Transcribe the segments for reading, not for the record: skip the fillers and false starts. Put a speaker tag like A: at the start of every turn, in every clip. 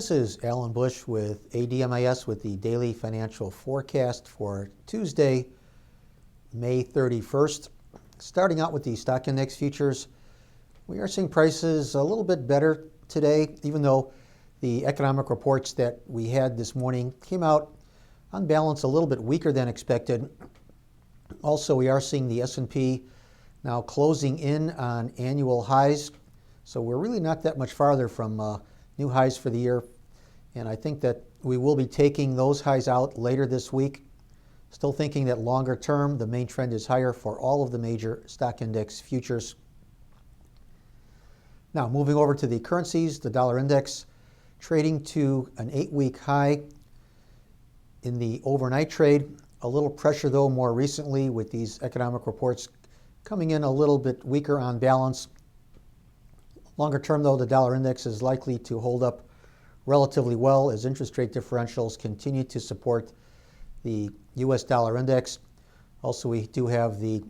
A: This is Alan Bush with ADMIS with the Daily Financial Forecast for Tuesday, May 31st. Starting out with the stock index futures, we are seeing prices a little bit better today, even though the economic reports that we had this morning came out on balance a little bit weaker than expected. Also, we are seeing the S&P now closing in on annual highs, so we're really not that much farther from new highs for the year, and I think that we will be taking those highs out later this week. Still thinking that longer term, the main trend is higher for all of the major stock index futures. Now, moving over to the currencies, the dollar index trading to an 8-week high in the overnight trade. A little pressure, though, more recently with these economic reports coming in a little bit weaker on balance. Longer term, though, the dollar index is likely to hold up relatively well as interest rate differentials continue to support the U.S. dollar index. Also, we do have the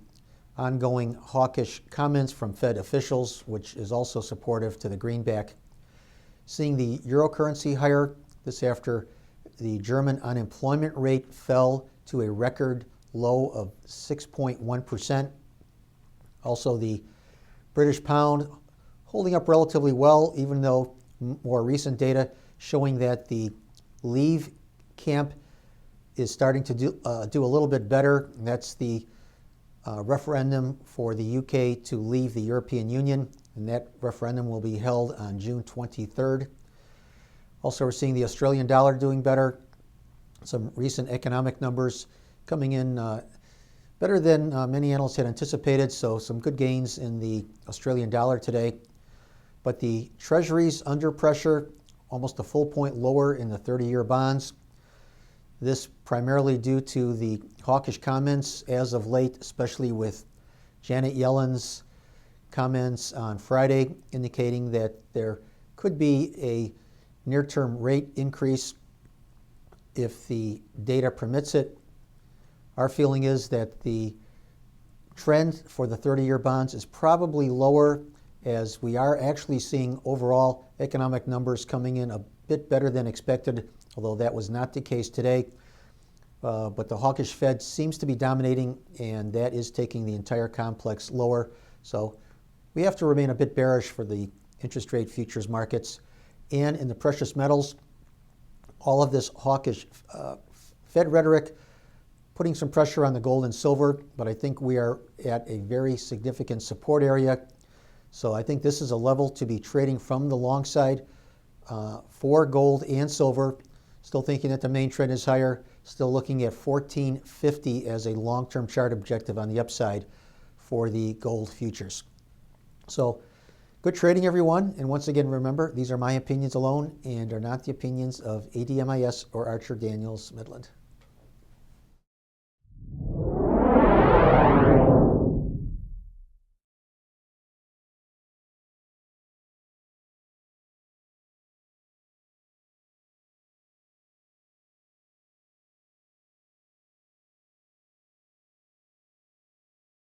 A: ongoing hawkish comments from Fed officials, which is also supportive to the greenback. Seeing the euro currency higher, this after the German unemployment rate fell to a record low of 6.1%. Also, the British pound holding up relatively well, even though more recent data showing that the Leave camp is starting to do a little bit better. That's the referendum for the UK to leave the European Union, and that referendum will be held on June 23rd. Also, we're seeing the Australian dollar doing better. Some recent economic numbers coming in better than many analysts had anticipated, so some good gains in the Australian dollar today. But the Treasuries under pressure, almost a full point lower in the 30-year bonds. This primarily due to the hawkish comments as of late, especially with Janet Yellen's comments on Friday indicating that there could be a near-term rate increase if the data permits it. Our feeling is that the trend for the 30-year bonds is probably lower, as we are actually seeing overall economic numbers coming in a bit better than expected, although that was not the case today. But the hawkish Fed seems to be dominating, and that is taking the entire complex lower. So we have to remain a bit bearish for the interest rate futures markets. And in the precious metals, all of this hawkish Fed rhetoric putting some pressure on the gold and silver, but I think we are at a very significant support area. So I think this is a level to be trading from the long side for gold and silver. Still thinking that the main trend is higher. Still looking at 1450 as a long-term chart objective on the upside for the gold futures. So good trading, everyone. And once again, remember, these are my opinions alone and are not the opinions of ADMIS or Archer Daniels Midland.